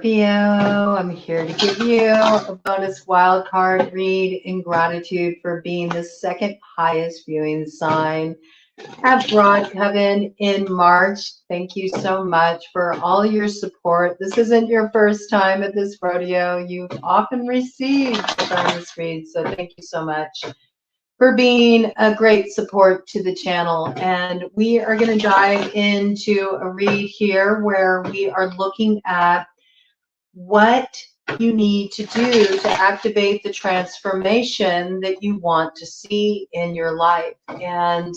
Scorpio, I'm here to give you a bonus wild card read in gratitude for being the second highest viewing sign at Broad Coven in March. Thank you so much for all your support. This isn't your first time at this rodeo. You've often received a bonus read, so thank you so much for being a great support to the channel. And we are going to dive into a read here where we are looking at what you need to do to activate the transformation that you want to see in your life. And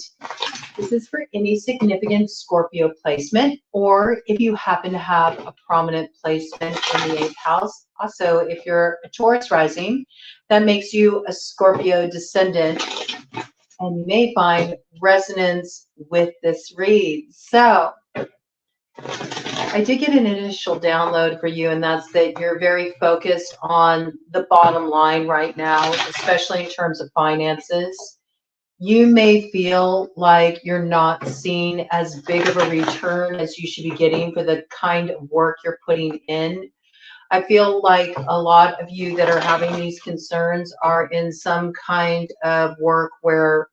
this is for any significant Scorpio placement, or if you happen to have a prominent placement in the 8th house. Also, if you're a Taurus rising, that makes you a Scorpio descendant, and you may find resonance with this read. So I did get an initial download for you, and that's that you're very focused on the bottom line right now, especially in terms of finances. You may feel like you're not seeing as big of a return as you should be getting for the kind of work you're putting in. I feel like a lot of you that are having these concerns are in some kind of work where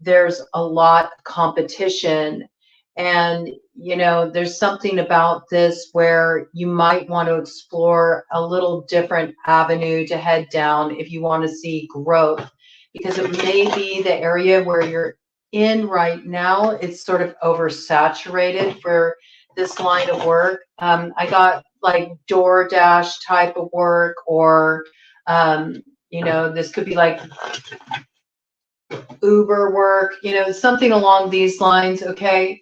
there's a lot of competition. And, you know, there's something about this where you might want to explore a little different avenue to head down if you want to see growth, because it may be the area where you're in right now, it's sort of oversaturated for this line of work. I got like DoorDash type of work, or, you know, this could be like Uber work, you know, something along these lines, okay?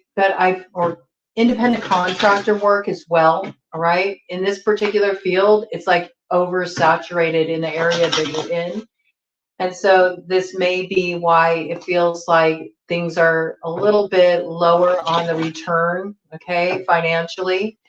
Or independent contractor work as well, all right? In this particular field, it's like oversaturated in the area that you're in. And so this may be why it feels like things are a little bit lower on the return, okay, financially.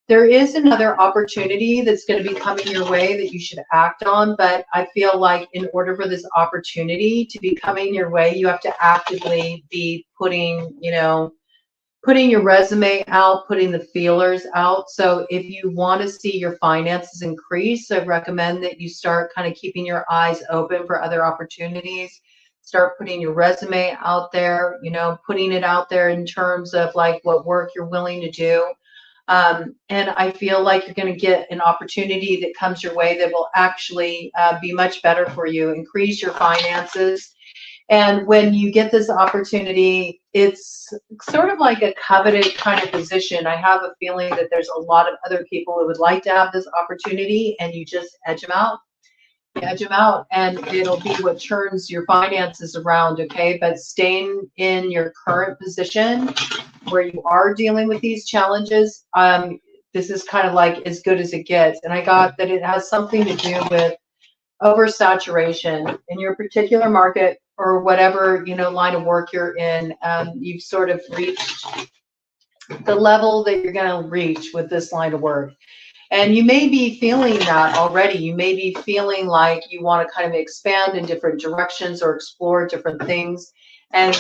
There is another opportunity that's going to be coming your way that you should act on, but I feel like in order for this opportunity to be coming your way, you have to actively be putting your resume out, putting the feelers out. So if you want to see your finances increase, I recommend that you start kind of keeping your eyes open for other opportunities. Start putting your resume out there, you know, putting it out there in terms of like what work you're willing to do. And I feel like you're going to get an opportunity that comes your way that will actually be much better for you, increase your finances. And when you get this opportunity, it's sort of like a coveted kind of position. I have a feeling that there's a lot of other people who would like to have this opportunity, and you just edge them out. Edge them out, and it'll be what turns your finances around, okay? But staying in your current position where you are dealing with these challenges, this is kind of like as good as it gets. And I got that it has something to do with oversaturation in your particular market or whatever, you know, line of work you're in. You've sort of reached the level that you're going to reach with this line of work. And you may be feeling that already. You may be feeling like you want to kind of expand in different directions or explore different things. And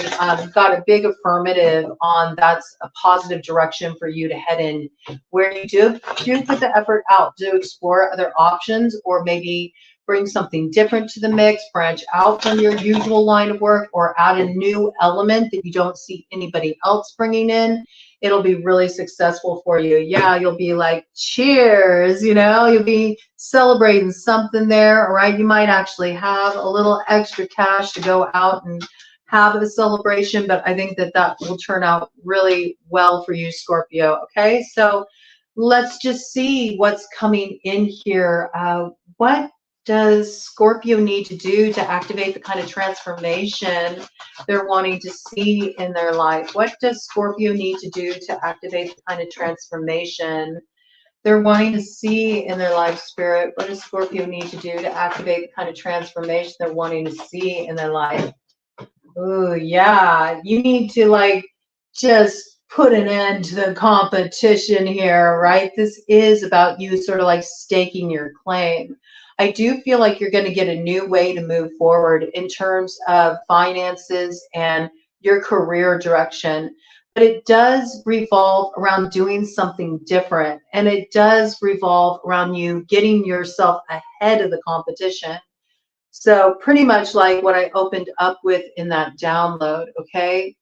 got a big affirmative on that's a positive direction for you to head in, where you do put the effort out to explore other options, or maybe bring something different to the mix, branch out from your usual line of work, or add a new element that you don't see anybody else bringing in. It'll be really successful for you. Yeah, you'll be like, cheers, you know, you'll be celebrating something there, all right? You might actually have a little extra cash to go out and have a celebration, but I think that that will turn out really well for you, Scorpio, okay? So let's just see what's coming in here. What does Scorpio need to do to activate the kind of transformation they're wanting to see in their life? What does Scorpio need to do to activate the kind of transformation they're wanting to see in their life, Spirit? What does Scorpio need to do to activate the kind of transformation they're wanting to see in their life? Oh, yeah. You need to like just put an end to the competition here, right? This is about you sort of like staking your claim. I do feel like you're going to get a new way to move forward in terms of finances and your career direction. but it does revolve around doing something different. And it does revolve around you getting yourself ahead of the competition. So pretty much like what I opened up with in that download, okay?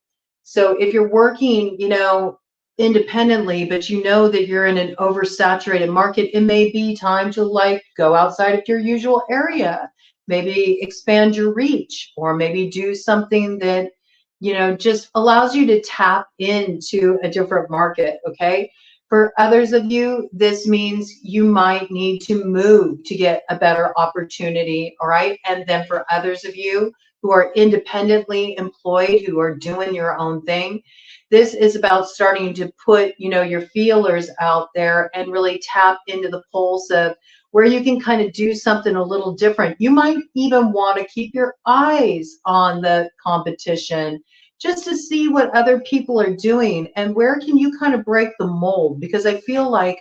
So if you're working, you know, independently, but you know that you're in an oversaturated market, it may be time to like go outside of your usual area, maybe expand your reach, or maybe do something that, you know, just allows you to tap into a different market, okay? For others of you, this means you might need to move to get a better opportunity, all right? And then for others of you who are independently employed, who are doing your own thing, this is about starting to put, you know, your feelers out there and really tap into the pulse of where you can kind of do something a little different. You might even want to keep your eyes on the competition just to see what other people are doing and where can you kind of break the mold, because I feel like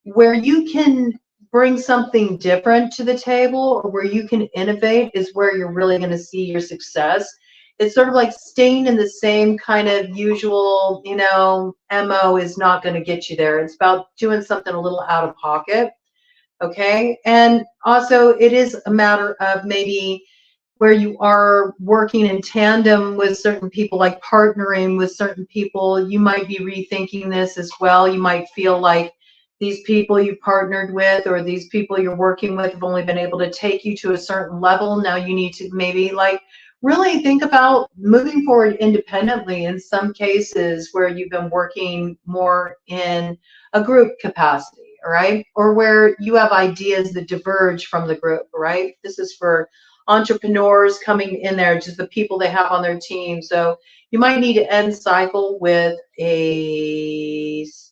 where you can bring something different to the table or where you can innovate is where you're really going to see your success. It's sort of like staying in the same kind of usual, you know, MO is not going to get you there. It's about doing something a little out of pocket. Okay. And also it is a matter of maybe where you are working in tandem with certain people, like partnering with certain people. You might be rethinking this as well. You might feel like these people you partnered with or these people you're working with have only been able to take you to a certain level. Now you need to maybe like really think about moving forward independently in some cases where you've been working more in a group capacity, all right? Or where you have ideas that diverge from the group, right? This is for entrepreneurs coming in there, just the people they have on their team. So you might need to end cycle with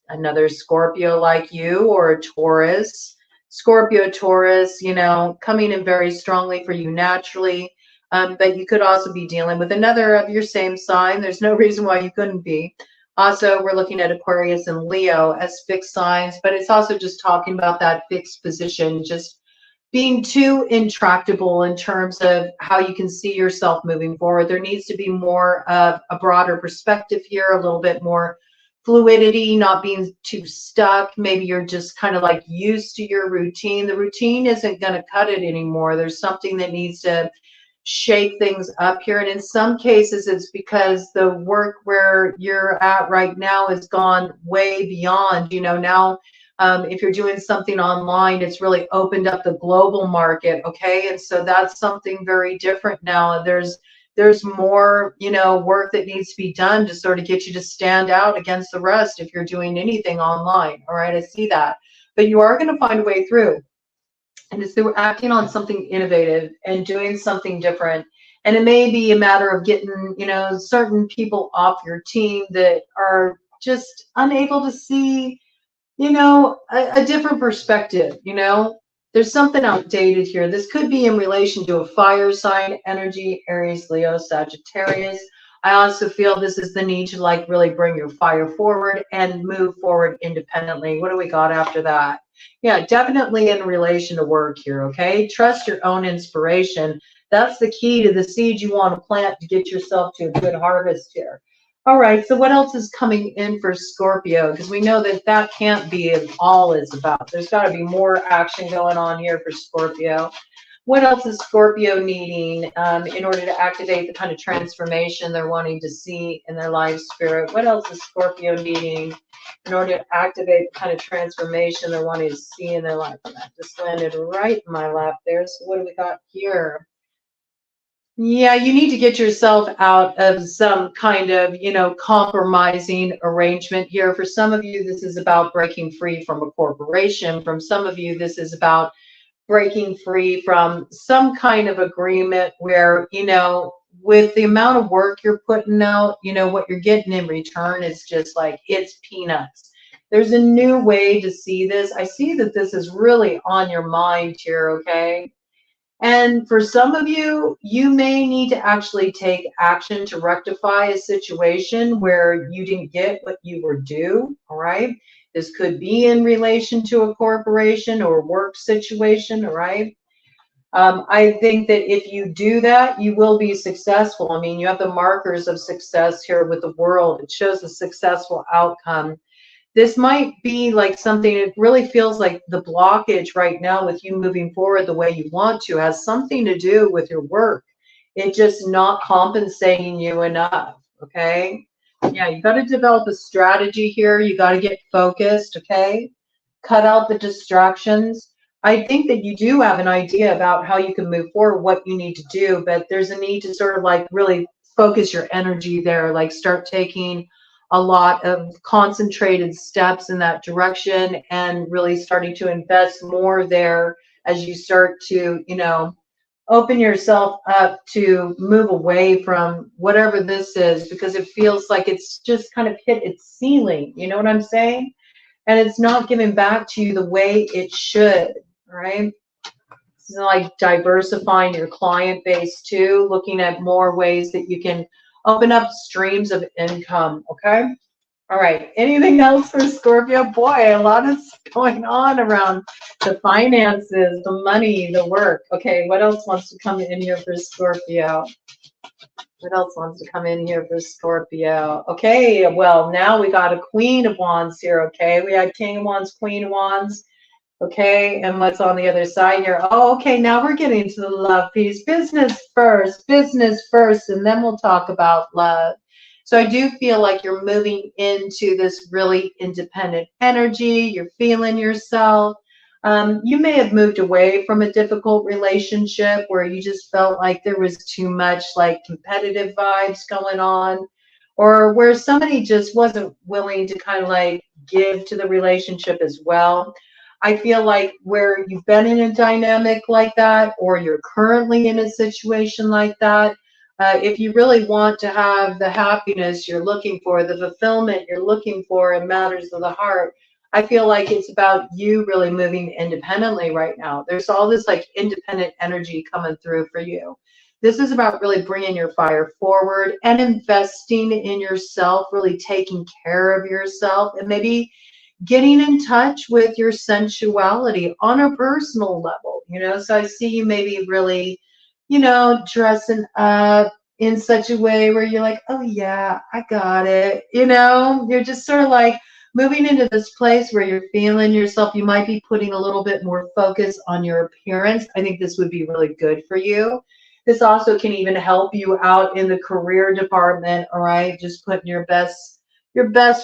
another Scorpio like you, or a Taurus. Scorpio, Taurus, you know, coming in very strongly for you naturally. But you could also be dealing with another of your same sign. There's no reason why you couldn't be. Also, we're looking at Aquarius and Leo as fixed signs, but it's also just talking about that fixed position, just being too intractable in terms of how you can see yourself moving forward. There needs to be more of a broader perspective here, a little bit more fluidity, not being too stuck. Maybe you're just kind of like used to your routine. The routine isn't going to cut it anymore. There's something that needs to shake things up here. And in some cases, it's because the work where you're at right now has gone way beyond, you know, now if you're doing something online, it's really opened up the global market, okay? And so that's something very different now. There's more, you know, work that needs to be done to sort of get you to stand out against the rest if you're doing anything online, all right? I see that. But you are going to find a way through. And it's through acting on something innovative and doing something different. And it may be a matter of getting, you know, certain people off your team that are just unable to see, you know, a different perspective. You know, there's something outdated here. This could be in relation to a fire sign energy, Aries, Leo, Sagittarius. I also feel this is the need to like really bring your fire forward and move forward independently. What do we got after that? Yeah, definitely in relation to work here, okay? Trust your own inspiration. That's the key to the seed you want to plant to get yourself to a good harvest here. All right, so what else is coming in for Scorpio? Because we know that that can't be all it's about. There's got to be more action going on here for Scorpio. What else is Scorpio needing in order to activate the kind of transformation they're wanting to see in their life spirit? What else is Scorpio needing in order to activate the kind of transformation they're wanting to see in their life? And that just landed right in my lap there. So what do we got here? Yeah, you need to get yourself out of some kind of, you know, compromising arrangement here. For some of you, this is about breaking free from a corporation. From some of you, this is about breaking free from some kind of agreement where, you know, with the amount of work you're putting out, you know, what you're getting in return is just like, it's peanuts. There's a new way to see this. I see that this is really on your mind here, okay? And for some of you, you may need to actually take action to rectify a situation where you didn't get what you were due, all right? This could be in relation to a corporation or work situation, all right? I think that if you do that, you will be successful. I mean, you have the markers of success here with the world. It shows a successful outcome. This might be like something, it really feels like the blockage right now with you moving forward the way you want to has something to do with your work. It's just not compensating you enough. Okay. Yeah, you got to develop a strategy here. You got to get focused. Okay. Cut out the distractions. I think that you do have an idea about how you can move forward, what you need to do, but there's a need to sort of like really focus your energy there, like start taking a lot of concentrated steps in that direction and really starting to invest more there as you start to, you know, open yourself up to move away from whatever this is, because it feels like it's just kind of hit its ceiling. You know what I'm saying? And it's not giving back to you the way it should, right? It's like diversifying your client base too, looking at more ways that you can open up streams of income, okay? All right, anything else for Scorpio? Boy, a lot is going on around the finances, the money, the work. Okay, what else wants to come in here for Scorpio? What else wants to come in here for Scorpio? Okay, well, now we got a Queen of Wands here, okay? We had King of Wands, Queen of Wands, okay? And what's on the other side here? Oh, okay, now we're getting to the love piece. Business first, and then we'll talk about love. So I do feel like you're moving into this really independent energy. You're feeling yourself. You may have moved away from a difficult relationship where you just felt like there was too much like competitive vibes going on, or where somebody just wasn't willing to kind of like give to the relationship as well. I feel like where you've been in a dynamic like that, or you're currently in a situation like that, if you really want to have the happiness you're looking for, the fulfillment you're looking for in matters of the heart, I feel like it's about you really moving independently right now. There's all this like independent energy coming through for you. This is about really bringing your fire forward and investing in yourself, really taking care of yourself, and maybe getting in touch with your sensuality on a personal level, you know. So I see you maybe really, you know, dressing up in such a way where you're like, oh yeah, I got it. You know, you're just sort of like moving into this place where you're feeling yourself. You might be putting a little bit more focus on your appearance. I think this would be really good for you. This also can even help you out in the career department. All right, just putting your best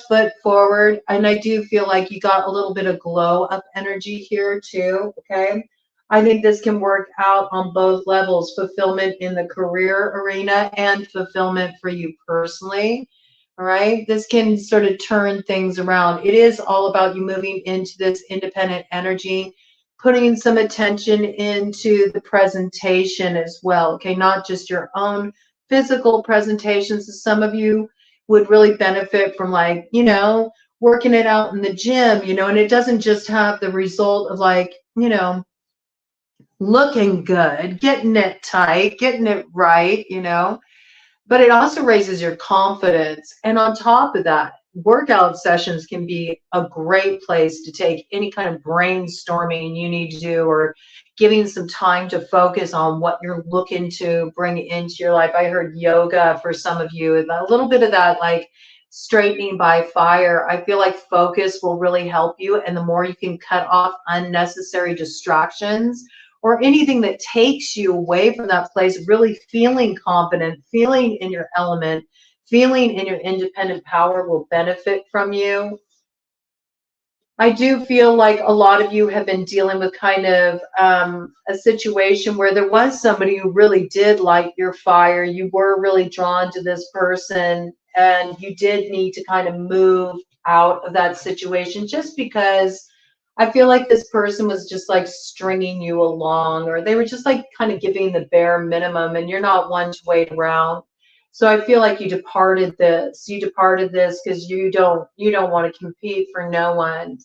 foot forward. And I do feel like you got a little bit of glow up energy here too. Okay. I think this can work out on both levels, fulfillment in the career arena and fulfillment for you personally. All right. This can sort of turn things around. It is all about you moving into this independent energy, putting some attention into the presentation as well. Okay. Not just your own physical presentations. Some of you would really benefit from, like, you know, working it out in the gym, you know, and it doesn't just have the result of like, you know, looking good, getting it tight, getting it right, you know, but it also raises your confidence. And on top of that, workout sessions can be a great place to take any kind of brainstorming you need to do, or giving some time to focus on what you're looking to bring into your life. I heard yoga for some of you, and a little bit of that, like straightening by fire. I feel like focus will really help you. And the more you can cut off unnecessary distractions, or anything that takes you away from that place, really feeling confident, feeling in your element, feeling in your independent power will benefit from you. I do feel like a lot of you have been dealing with kind of a situation where there was somebody who really did light your fire. You were really drawn to this person, and you did need to kind of move out of that situation, just because I feel like this person was just like stringing you along, or they were just like kind of giving the bare minimum, and you're not one to wait around. So I feel like you departed this. You departed this because you don't want to compete for no one,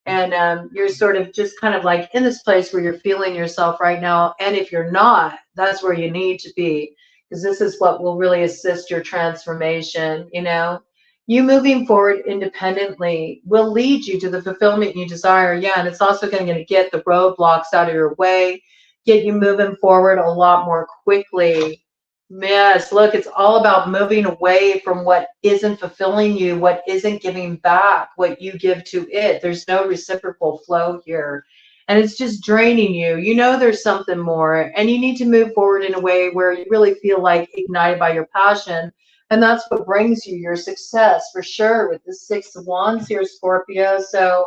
and you're sort of just kind of like in this place where you're feeling yourself right now. And if you're not, that's where you need to be, because this is what will really assist your transformation. You know, you moving forward independently will lead you to the fulfillment you desire. Yeah, and it's also going to get the roadblocks out of your way. get you moving forward a lot more quickly. Yes, look, it's all about moving away from what isn't fulfilling you, what isn't giving back, what you give to it. There's no reciprocal flow here. And it's just draining you. You know there's something more, and you need to move forward in a way where you really feel like ignited by your passion. And that's what brings you your success for sure with the Six of Wands here, Scorpio. So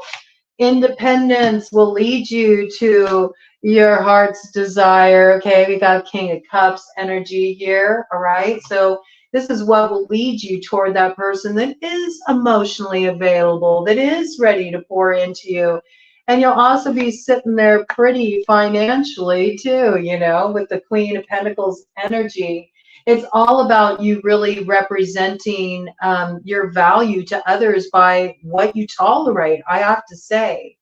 independence will lead you to your heart's desire. Okay, we got King of Cups energy here. All right, so this is what will lead you toward that person that is emotionally available, that is ready to pour into you. And you'll also be sitting there pretty financially too, you know, with the Queen of Pentacles energy. It's all about you really representing your value to others by what you tolerate, I have to say.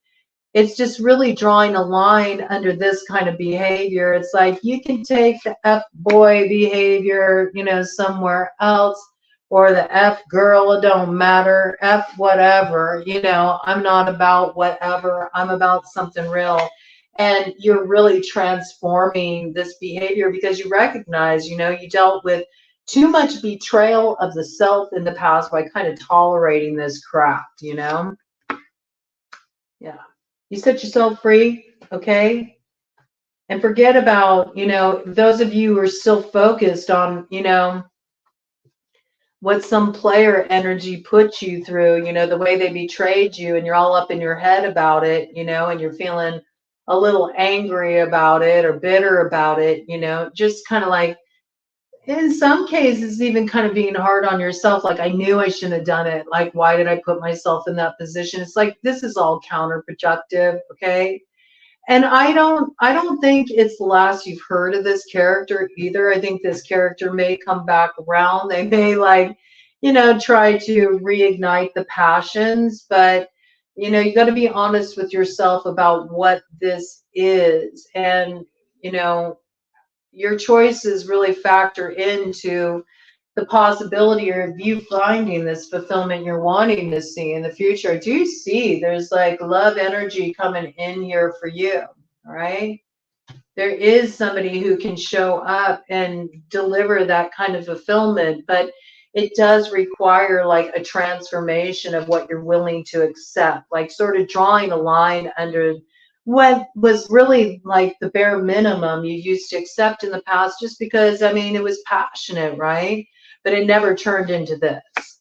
It's just really drawing a line under this kind of behavior. It's like you can take the F boy behavior, you know, somewhere else, or the F girl, it don't matter, F whatever, you know, I'm not about whatever, I'm about something real. And you're really transforming this behavior because you recognize, you know, you dealt with too much betrayal of the self in the past by kind of tolerating this crap, you know? Yeah. You set yourself free, okay? And forget about, you know, those of you who are still focused on, you know, what some player energy put you through, you know, the way they betrayed you, and you're all up in your head about it, you know, and you're feeling a little angry about it or bitter about it, you know, just kind of like, in some cases, even kind of being hard on yourself, like, I knew I shouldn't have done it. Like, why did I put myself in that position? It's like, this is all counterproductive, okay? And I don't think it's the last you've heard of this character either. I think this character may come back around. They may, like, you know, try to reignite the passions, but you know, you got to be honest with yourself about what this is. And you know, your choices really factor into the possibility of you finding this fulfillment you're wanting to see in the future. I do see there's like love energy coming in here for you. All right. There is somebody who can show up and deliver that kind of fulfillment, but it does require like a transformation of what you're willing to accept, like sort of drawing a line under what was really like the bare minimum you used to accept in the past, just because, I mean, it was passionate, right? But it never turned into this.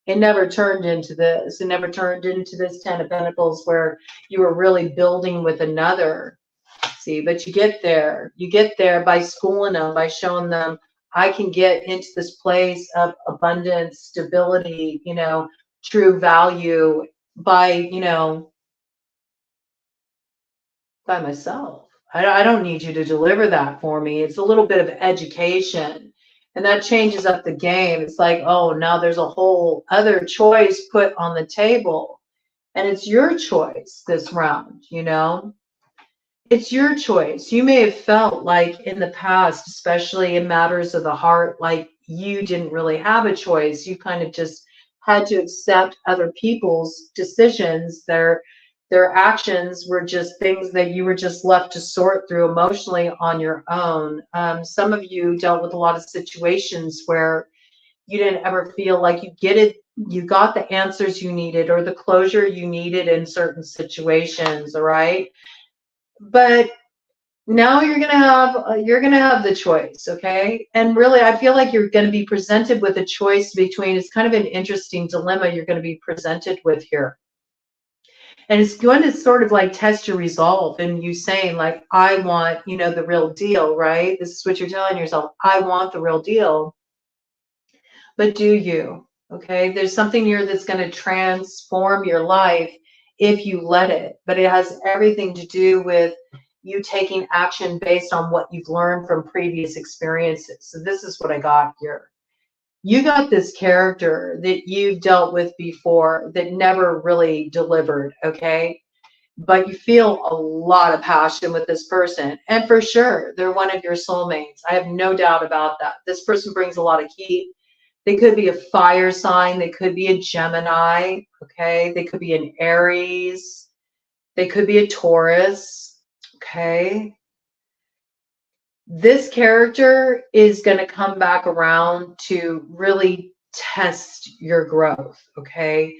It never turned into this. It never turned into this Ten of Pentacles where you were really building with another. See, but you get there. You get there by schooling them, by showing them, I can get into this place of abundance, stability, you know, true value by, you know, by myself. I don't need you to deliver that for me. It's a little bit of education, and that changes up the game. It's like, oh, now there's a whole other choice put on the table, and it's your choice this round, you know? It's your choice. You may have felt like in the past, especially in matters of the heart, like you didn't really have a choice. You kind of just had to accept other people's decisions. Their actions were just things that you were just left to sort through emotionally on your own. Some of you dealt with a lot of situations where you didn't ever feel like you got the answers you needed or the closure you needed in certain situations, all right? But now you're gonna have the choice, okay? And really, I feel like you're going to be presented with a choice between, it's kind of an interesting dilemma you're going to be presented with here. And it's going to sort of like test your resolve, and you saying like, I want, you know, the real deal, right? This is what you're telling yourself. I want the real deal. But do you? Okay, there's something here that's going to transform your life if you let it. But it has everything to do with you taking action based on what you've learned from previous experiences. So this is what I got here. You got this character that you've dealt with before that never really delivered, okay? But you feel a lot of passion with this person. And for sure, they're one of your soulmates. I have no doubt about that. This person brings a lot of heat. They could be a fire sign. They could be a Gemini, okay? They could be an Aries. They could be a Taurus, okay? This character is going to come back around to really test your growth, okay?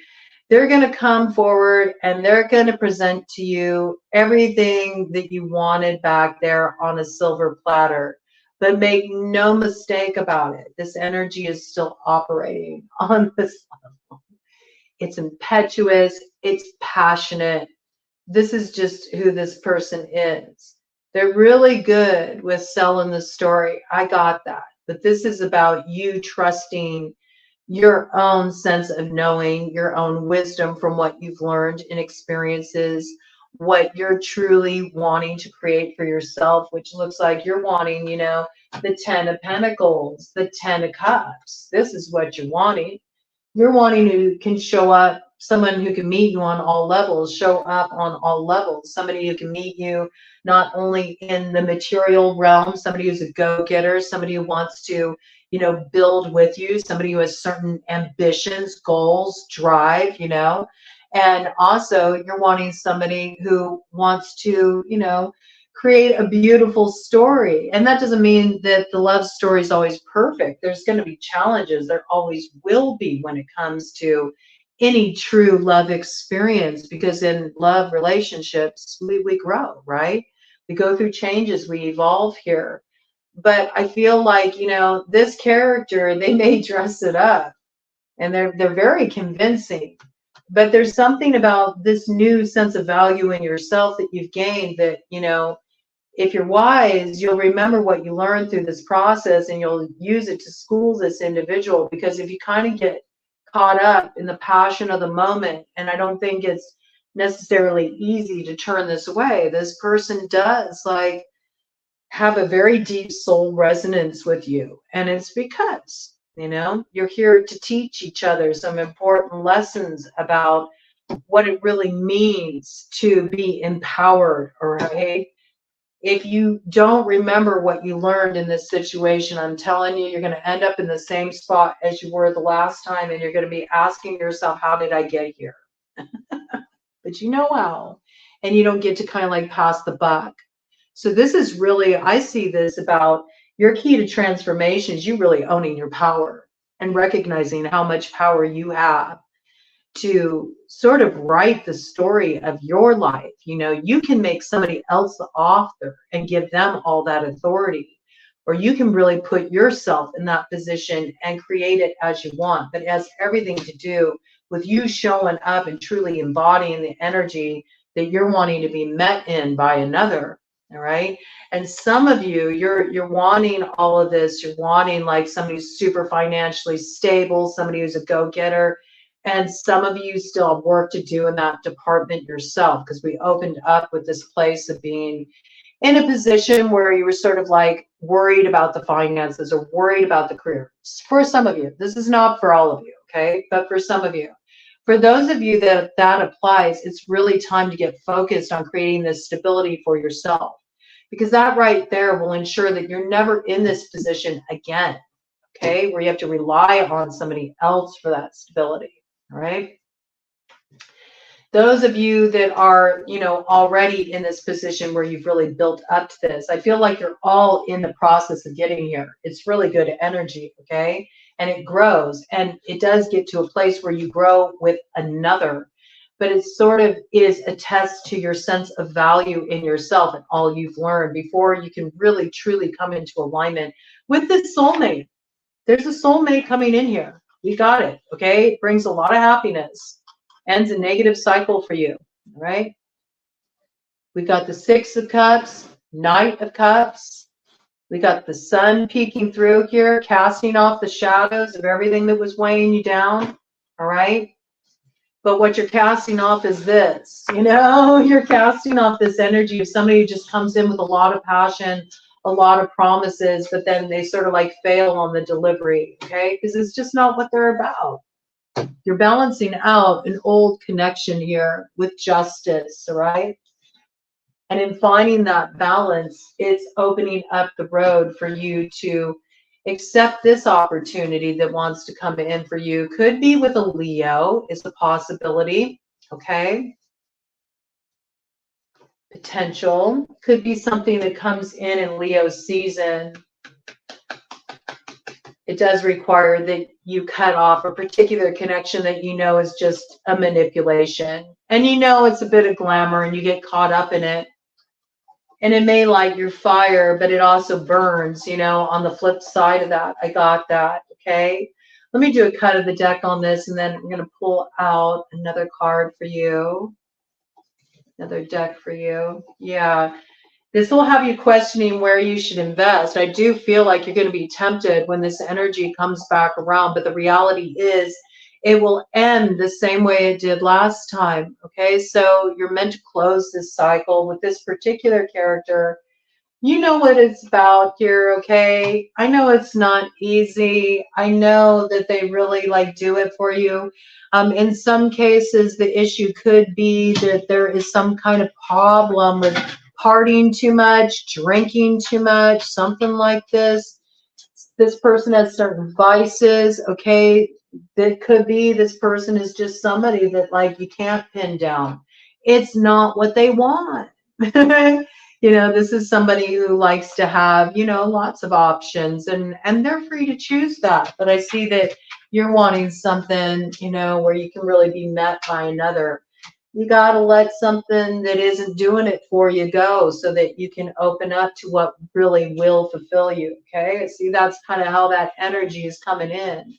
They're going to come forward and they're going to present to you everything that you wanted back there on a silver platter. But make no mistake about it, this energy is still operating on this level. It's impetuous, it's passionate. This is just who this person is. They're really good with selling the story. I got that. But this is about you trusting your own sense of knowing, your own wisdom from what you've learned in experiences, what you're truly wanting to create for yourself, which looks like you're wanting, you know, the 10 of Pentacles, the 10 of Cups. This is what you're wanting. You're wanting who can show up, someone who can meet you on all levels, show up on all levels, somebody who can meet you not only in the material realm, somebody who's a go-getter, somebody who wants to, you know, build with you, somebody who has certain ambitions, goals, drive, you know, and also you're wanting somebody who wants to, you know, create a beautiful story. And that doesn't mean that the love story is always perfect. There's going to be challenges. There always will be when it comes to any true love experience, because in love relationships, we grow, right? We go through changes, we evolve here. But I feel like, you know, this character, they may dress it up and they're very convincing. But there's something about this new sense of value in yourself that you've gained that, you know, if you're wise, you'll remember what you learned through this process and you'll use it to school this individual. Because if you kind of get caught up in the passion of the moment, and I don't think it's necessarily easy to turn this away, this person does like have a very deep soul resonance with you. And it's because, you know, you're here to teach each other some important lessons about what it really means to be empowered, all right? If you don't remember what you learned in this situation, I'm telling you, you're going to end up in the same spot as you were the last time, and you're going to be asking yourself, how did I get here? But you know how, and you don't get to kind of like pass the buck. So this is really, I see this about your key to transformation is you really owning your power and recognizing how much power you have to sort of write the story of your life. You know, you can make somebody else the author and give them all that authority, or you can really put yourself in that position and create it as you want. But it has everything to do with you showing up and truly embodying the energy that you're wanting to be met in by another. All right. And some of you, you're wanting all of this. You're wanting like somebody who's super financially stable, somebody who's a go-getter. And some of you still have work to do in that department yourself, because we opened up with this place of being in a position where you were sort of like worried about the finances or worried about the career. For some of you, this is not for all of you, okay? But for some of you, for those of you that applies, it's really time to get focused on creating this stability for yourself, because that right there will ensure that you're never in this position again, okay? Where you have to rely on somebody else for that stability, all right? Those of you that are, you know, already in this position where you've really built up to this, I feel like you're all in the process of getting here. It's really good energy, okay? And it grows, and it does get to a place where you grow with another, but it sort of is a test to your sense of value in yourself and all you've learned before you can really truly come into alignment with this soulmate. There's a soulmate coming in here. We got it, okay? It brings a lot of happiness. Ends a negative cycle for you, all right? We got the Six of Cups, Knight of Cups. We got the sun peeking through here, casting off the shadows of everything that was weighing you down, all right? But what you're casting off is this, you know? You're casting off this energy of somebody who just comes in with a lot of passion, a lot of promises, but then they sort of like fail on the delivery, okay? Because it's just not what they're about. You're balancing out an old connection here with justice, all right? And in finding that balance, it's opening up the road for you to accept this opportunity that wants to come in for you. Could be with a Leo, is a possibility, okay? potential. Could be something that comes in Leo season. It does require that you cut off a particular connection that you know is just a manipulation. And you know it's a bit of glamour and you get caught up in it. And it may light your fire, but it also burns, you know, on the flip side of that. I got that, okay? Let me do a cut of the deck on this, and then I'm going to pull out another card for you. Another deck for you. Yeah. This will have you questioning where you should invest. I do feel like you're going to be tempted when this energy comes back around, but the reality is it will end the same way it did last time. Okay, so you're meant to close this cycle with this particular character. You know what it's about here, okay? I know it's not easy. I know that they really like do it for you. In some cases, the issue could be that there is some kind of problem with partying too much, drinking too much, something like this. This person has certain vices, okay? That could be this person is just somebody that like you can't pin down. It's not what they want. You know, this is somebody who likes to have, you know, lots of options, and they're free to choose that. But I see that you're wanting something, you know, where you can really be met by another. You got to let something that isn't doing it for you go so that you can open up to what really will fulfill you. Okay. See, that's kind of how that energy is coming in.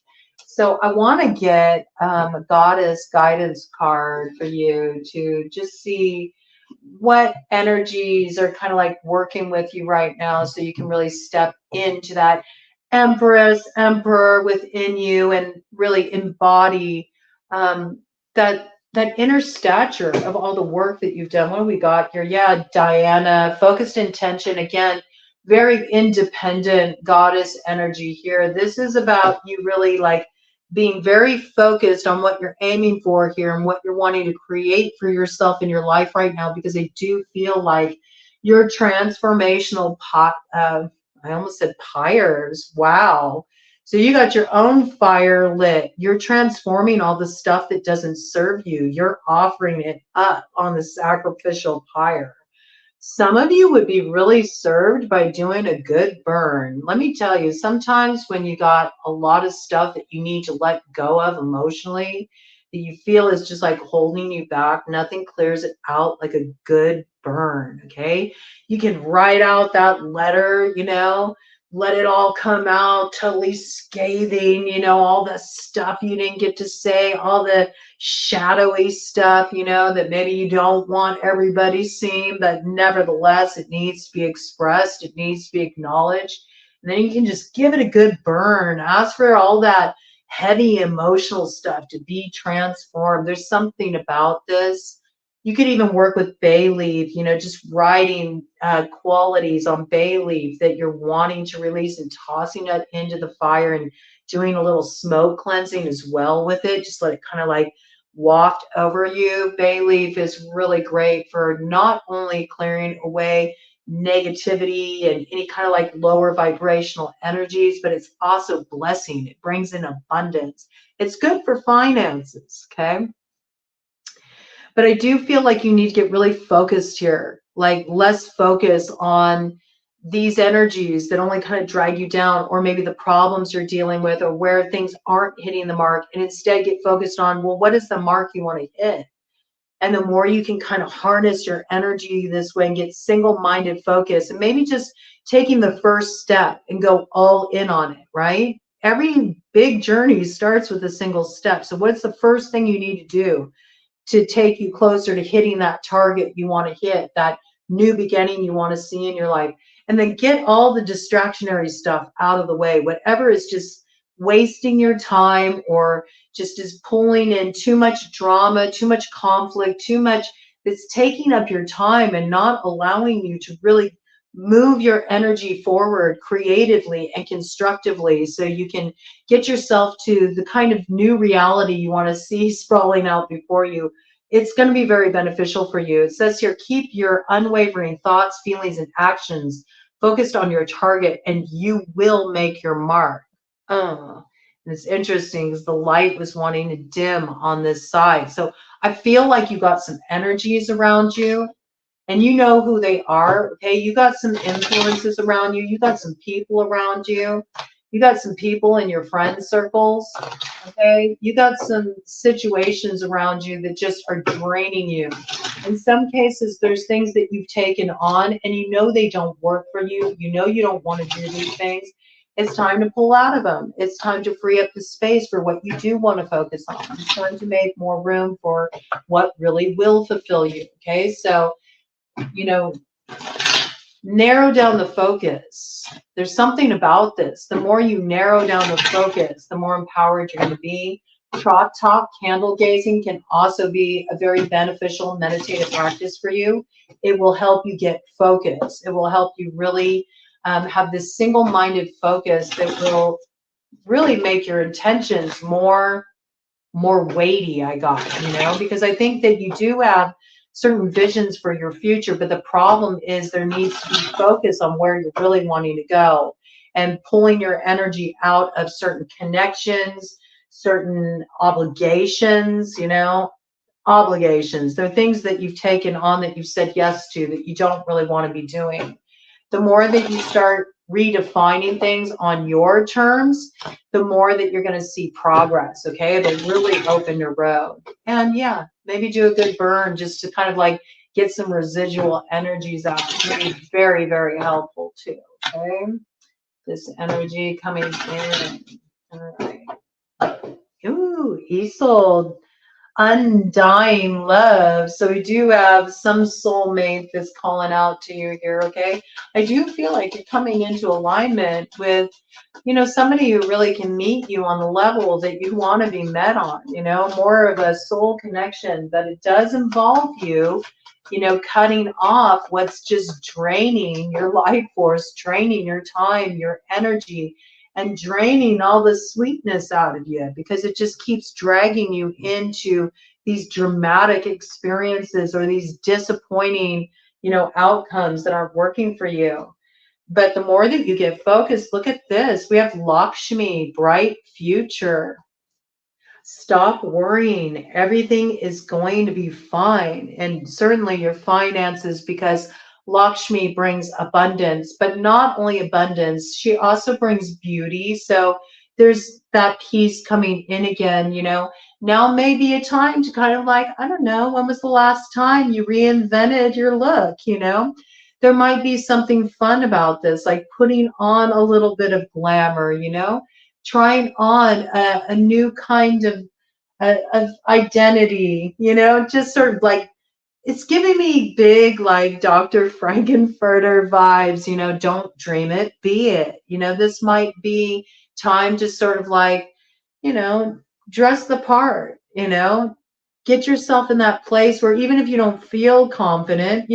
So I want to get a goddess guidance card for you to just see what energies are kind of like working with you right now so you can really step into that empress, emperor within you and really embody that inner stature of all the work that you've done. What do we got here? Yeah, Diana, focused intention. Again, very independent goddess energy here. This is about you really like being very focused on what you're aiming for here and what you're wanting to create for yourself in your life right now, because I do feel like your transformational I almost said pyres. Wow. So you got your own fire lit. You're transforming all the stuff that doesn't serve you. You're offering it up on the sacrificial pyre. Some of you would be really served by doing a good burn. Let me tell you, sometimes when you got a lot of stuff that you need to let go of emotionally, that you feel is just like holding you back, nothing clears it out like a good burn, okay? You can write out that letter, you know, let it all come out totally scathing, you know, all the stuff you didn't get to say, all the shadowy stuff, you know, that maybe you don't want everybody seeing, but nevertheless, it needs to be expressed. It needs to be acknowledged. And then you can just give it a good burn. Ask for all that heavy emotional stuff to be transformed. There's something about this. You could even work with bay leaf, you know, just writing qualities on bay leaf that you're wanting to release and tossing it into the fire and doing a little smoke cleansing as well with it. Just let it kind of like waft over you. Bay leaf is really great for not only clearing away negativity and any kind of like lower vibrational energies, but it's also blessing. It brings in abundance. It's good for finances, okay? But I do feel like you need to get really focused here, like less focus on these energies that only kind of drag you down, or maybe the problems you're dealing with, or where things aren't hitting the mark, and instead get focused on, well, what is the mark you want to hit? And the more you can kind of harness your energy this way and get single-minded focus, and maybe just taking the first step and go all in on it, right? Every big journey starts with a single step. So what's the first thing you need to do to take you closer to hitting that target you want to hit, that new beginning you want to see in your life? And then get all the distractionary stuff out of the way, whatever is just wasting your time or just is pulling in too much drama, too much conflict, too much that's taking up your time and not allowing you to really move your energy forward creatively and constructively so you can get yourself to the kind of new reality you want to see sprawling out before you. It's going to be very beneficial for you. It says here, keep your unwavering thoughts, feelings, and actions focused on your target, and you will make your mark. And it's interesting because the light was wanting to dim on this side. So I feel like you got some energies around you and you know who they are, okay? You got some influences around you. You got some people around you. You got some people in your friend circles, okay? You got some situations around you that just are draining you. In some cases, there's things that you've taken on and you know they don't work for you. You know you don't want to do these things. It's time to pull out of them. It's time to free up the space for what you do want to focus on. It's time to make more room for what really will fulfill you, okay? So, you know, narrow down the focus. There's something about this. The more you narrow down the focus, the more empowered you're going to be. Top candle gazing can also be a very beneficial meditative practice for you. It will help you get focused. It will help you really have this single-minded focus that will really make your intentions more weighty, because I think that you do have certain visions for your future, but the problem is there needs to be focus on where you're really wanting to go and pulling your energy out of certain connections, certain obligations, obligations. They're things that you've taken on that you've said yes to that you don't really want to be doing. The more that you start redefining things on your terms, the more that you're going to see progress, okay? It'll really open your road. And yeah, maybe do a good burn just to kind of like get some residual energies out. It's going to be very, very helpful too, okay? This energy coming in. All right. Ooh, Isolde. Undying love. So we do have some soulmate that's calling out to you here, okay? I do feel like you're coming into alignment with, somebody who really can meet you on the level that you want to be met on, more of a soul connection, but it does involve you, cutting off what's just draining your life force, draining your time, your energy, and draining all the sweetness out of you, because it just keeps dragging you into these dramatic experiences or these disappointing, outcomes that aren't working for you. But the more that you get focused, look at this. We have Lakshmi, bright future. Stop worrying. Everything is going to be fine. And certainly your finances, because Lakshmi brings abundance, but not only abundance, she also brings beauty. So there's that piece coming in again, Now may be a time to kind of like, I don't know, when was the last time you reinvented your look, There might be something fun about this, like putting on a little bit of glamour, trying on a new kind of identity, just sort of like, it's giving me big, like Dr. Frankenfurter vibes, don't dream it, be it. This might be time to sort of like, dress the part, get yourself in that place where even if you don't feel confident,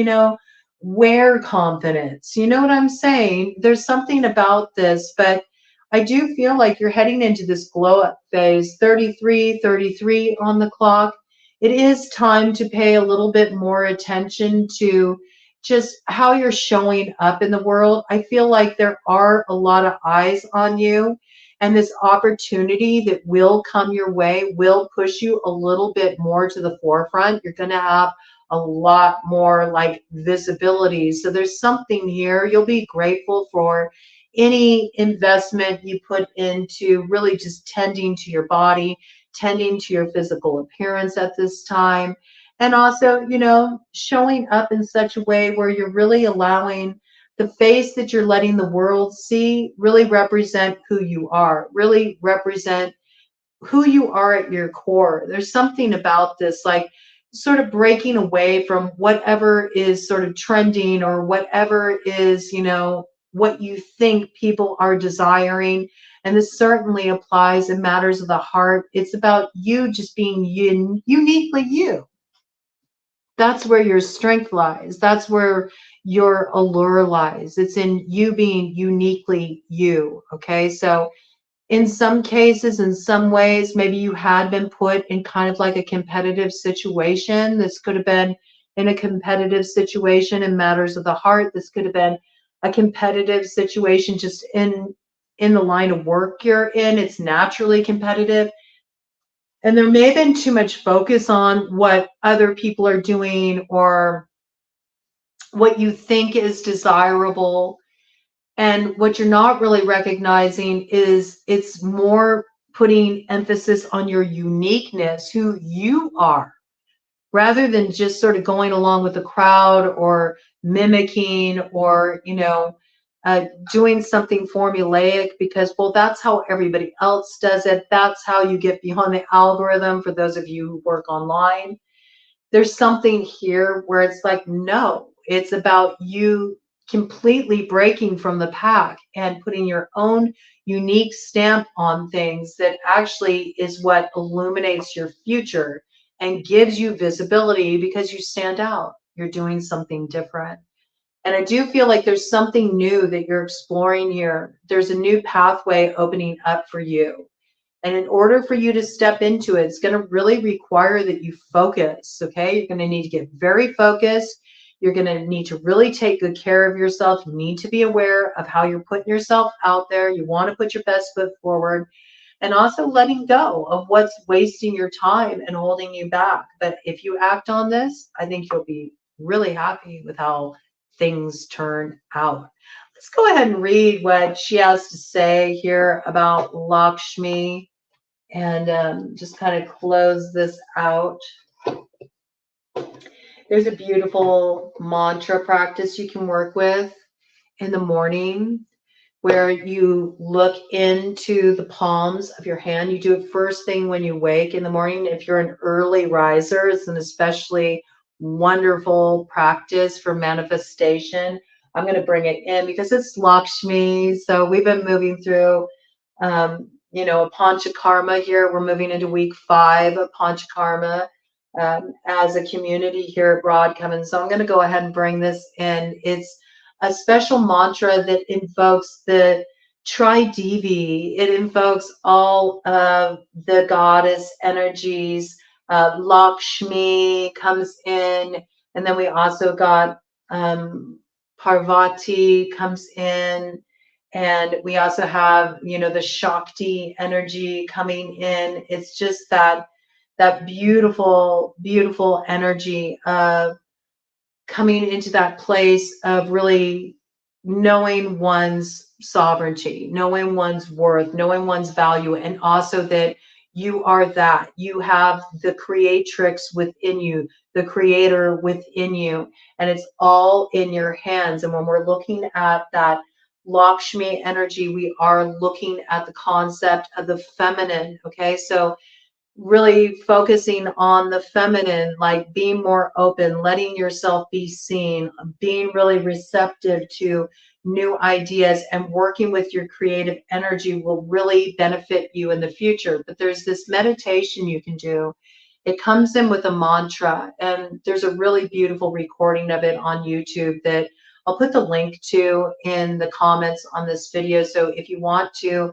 wear confidence. You know what I'm saying? There's something about this, but I do feel like you're heading into this glow up phase, 33 on the clock. It is time to pay a little bit more attention to just how you're showing up in the world. I feel like there are a lot of eyes on you, and this opportunity that will come your way will push you a little bit more to the forefront. You're going to have a lot more like visibility. So there's something here. You'll be grateful for any investment you put into really just tending to your body, tending to your physical appearance at this time. And also, showing up in such a way where you're really allowing the face that you're letting the world see really represent who you are, really represent who you are at your core. There's something about this, like sort of breaking away from whatever is sort of trending or whatever is, what you think people are desiring. And this certainly applies in matters of the heart. It's about you just being uniquely you. That's where your strength lies. That's where your allure lies. It's in you being uniquely you. Okay. So in some cases, in some ways, maybe you had been put in kind of like a competitive situation. This could have been in a competitive situation in matters of the heart. This could have been a competitive situation just in the line of work you're in. It's naturally competitive. And there may have been too much focus on what other people are doing or what you think is desirable. And what you're not really recognizing is it's more putting emphasis on your uniqueness, who you are, rather than just sort of going along with the crowd or mimicking or, uh, doing something formulaic because, well, that's how everybody else does it. That's how you get behind the algorithm for those of you who work online. There's something here where it's like, no, it's about you completely breaking from the pack and putting your own unique stamp on things that actually is what illuminates your future and gives you visibility because you stand out. You're doing something different. And I do feel like there's something new that you're exploring here. There's a new pathway opening up for you. And in order for you to step into it, it's going to really require that you focus, okay? You're going to need to get very focused. You're going to need to really take good care of yourself. You need to be aware of how you're putting yourself out there. You want to put your best foot forward and also letting go of what's wasting your time and holding you back. But if you act on this, I think you'll be really happy with how things turn out. Let's go ahead and read what she has to say here about Lakshmi and just kind of close this out. There's a beautiful mantra practice you can work with in the morning where you look into the palms of your hand. You do it first thing when you wake in the morning. If you're an early riser, it's an especially wonderful practice for manifestation. I'm going to bring it in because it's Lakshmi. So we've been moving through, a Panchakarma here. We're moving into week 5 of Panchakarma as a community here at Broadcoming. So I'm going to go ahead and bring this in. It's a special mantra that invokes the Tridevi. It invokes all of the goddess energies. Lakshmi comes in, and then we also got Parvati comes in, and we also have, the Shakti energy coming in. It's just that beautiful, beautiful energy of coming into that place of really knowing one's sovereignty, knowing one's worth, knowing one's value, and also that you are that. You have the creatrix within you, the creator within you, and it's all in your hands. And when we're looking at that Lakshmi energy, we are looking at the concept of the feminine, okay? So really focusing on the feminine, like being more open, letting yourself be seen, being really receptive to new ideas, and working with your creative energy will really benefit you in the future. But there's this meditation you can do. It comes in with a mantra, and there's a really beautiful recording of it on YouTube that I'll put the link to in the comments on this video. So if you want to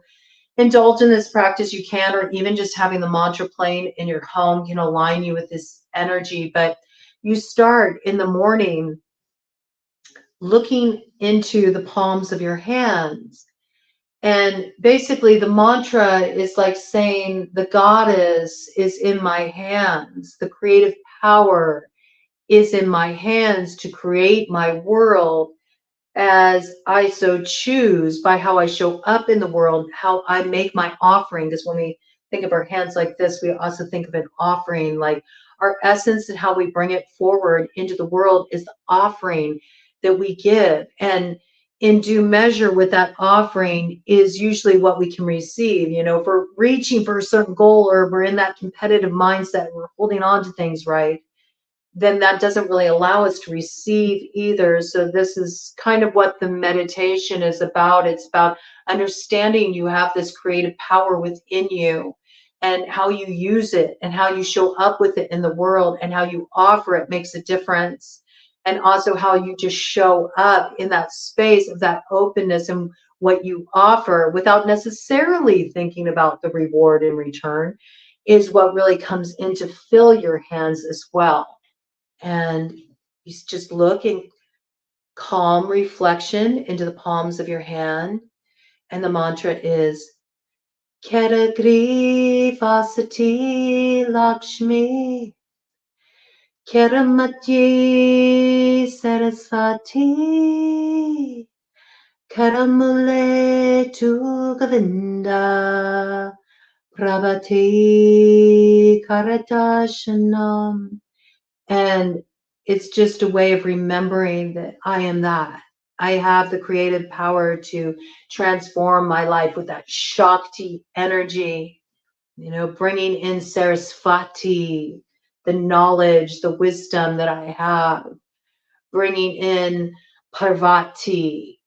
indulge in this practice, you can, or even just having the mantra playing in your home can align you with this energy. But you start in the morning looking into the palms of your hands. And basically the mantra is like saying, the goddess is in my hands. The creative power is in my hands to create my world as I so choose, by how I show up in the world, how I make my offering. Because when we think of our hands like this, we also think of an offering, like our essence and how we bring it forward into the world is the offering that we give. And in due measure with that offering is usually what we can receive. If we're reaching for a certain goal, or we're in that competitive mindset, we're holding on to things, right, then that doesn't really allow us to receive either. So this is kind of what the meditation is about. It's about understanding you have this creative power within you, and how you use it and how you show up with it in the world and how you offer it makes a difference. And also how you just show up in that space of that openness and what you offer without necessarily thinking about the reward in return is what really comes in to fill your hands as well. And you just look in calm reflection into the palms of your hand. And the mantra is Keragrivasati Lakshmi. Keramati Sarasvati Karamule tu Govinda Prabhati Karatashanam. And it's just a way of remembering that I am that. I have the creative power to transform my life with that Shakti energy, you know, bringing in Sarasvati, the knowledge, the wisdom that I have, bringing in Parvati,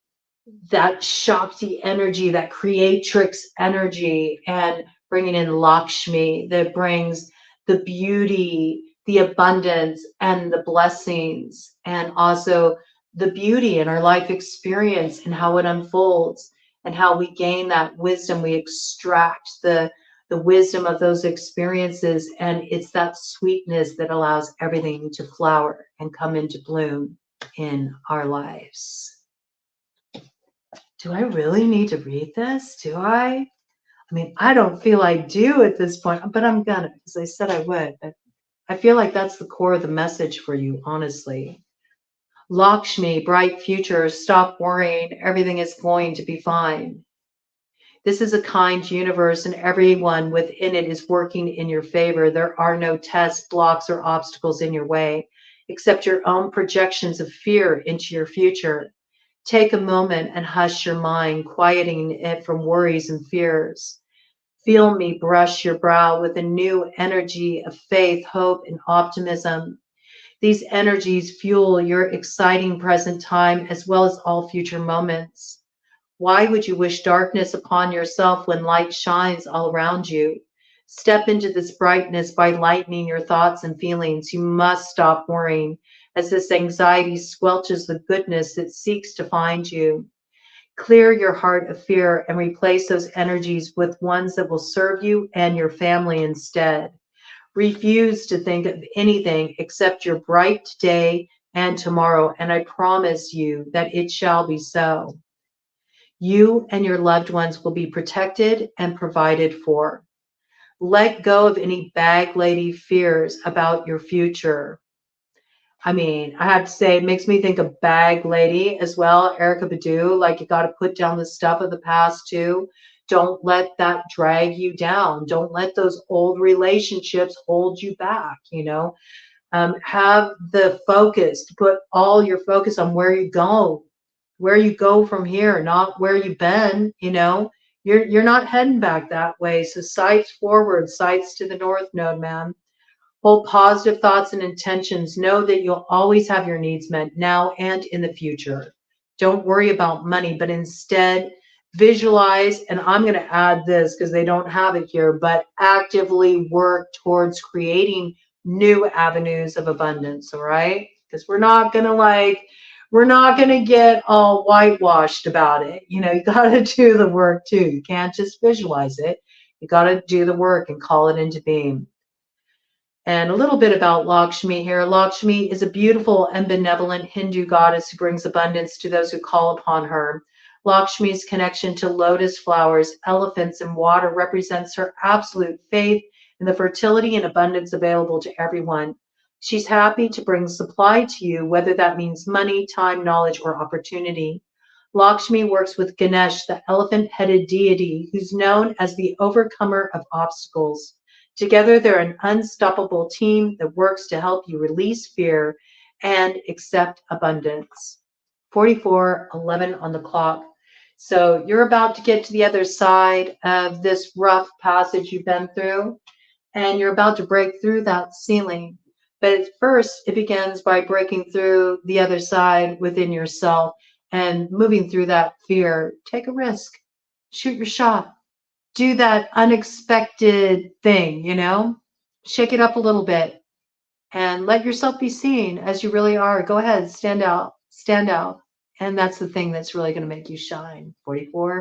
that Shakti energy, that creatrix energy, and bringing in Lakshmi that brings the beauty, the abundance, and the blessings, and also the beauty in our life experience and how it unfolds and how we gain that wisdom. We extract the wisdom of those experiences, and it's that sweetness that allows everything to flower and come into bloom in our lives. Do I really need to read this? Do I? I mean, I don't feel I do at this point, but I'm gonna, because I said I would. But I feel like that's the core of the message for you, honestly. Lakshmi, bright future, stop worrying. Everything is going to be fine. This is a kind universe, and everyone within it is working in your favor. There are no tests, blocks, or obstacles in your way, except your own projections of fear into your future. Take a moment and hush your mind, quieting it from worries and fears. Feel me brush your brow with a new energy of faith, hope, and optimism. These energies fuel your exciting present time as well as all future moments. Why would you wish darkness upon yourself when light shines all around you? Step into this brightness by lightening your thoughts and feelings. You must stop worrying as this anxiety squelches the goodness that seeks to find you. Clear your heart of fear and replace those energies with ones that will serve you and your family instead. Refuse to think of anything except your bright today and tomorrow, and I promise you that it shall be so. You and your loved ones will be protected and provided for. Let go of any bag lady fears about your future. I mean, I have to say, it makes me think of Bag Lady as well, Erica Badu. Like, you got to put down the stuff of the past too. Don't let that drag you down. Don't let those old relationships hold you back, you know. Have the focus, to put all your focus on where you go from here, not where you've been, you know. You're not heading back that way. So sights forward, sights to the north node, man. Hold positive thoughts and intentions. Know that you'll always have your needs met now and in the future. Don't worry about money, but instead visualize, and I'm going to add this because they don't have it here, but actively work towards creating new avenues of abundance, all right? Because we're not going to get all whitewashed about it. You know, you got to do the work too. You can't just visualize it. You got to do the work and call it into being. And a little bit about Lakshmi here. Lakshmi is a beautiful and benevolent Hindu goddess who brings abundance to those who call upon her. Lakshmi's connection to lotus flowers, elephants, and water represents her absolute faith in the fertility and abundance available to everyone. She's happy to bring supply to you, whether that means money, time, knowledge, or opportunity. Lakshmi works with Ganesh, the elephant-headed deity, who's known as the overcomer of obstacles. Together, they're an unstoppable team that works to help you release fear and accept abundance. 44:11 on the clock. So you're about to get to the other side of this rough passage you've been through, and you're about to break through that ceiling. But at first, it begins by breaking through the other side within yourself and moving through that fear. Take a risk. Shoot your shot. Do that unexpected thing, you know, shake it up a little bit and let yourself be seen as you really are. Go ahead, stand out, stand out. And that's the thing that's really going to make you shine. 44.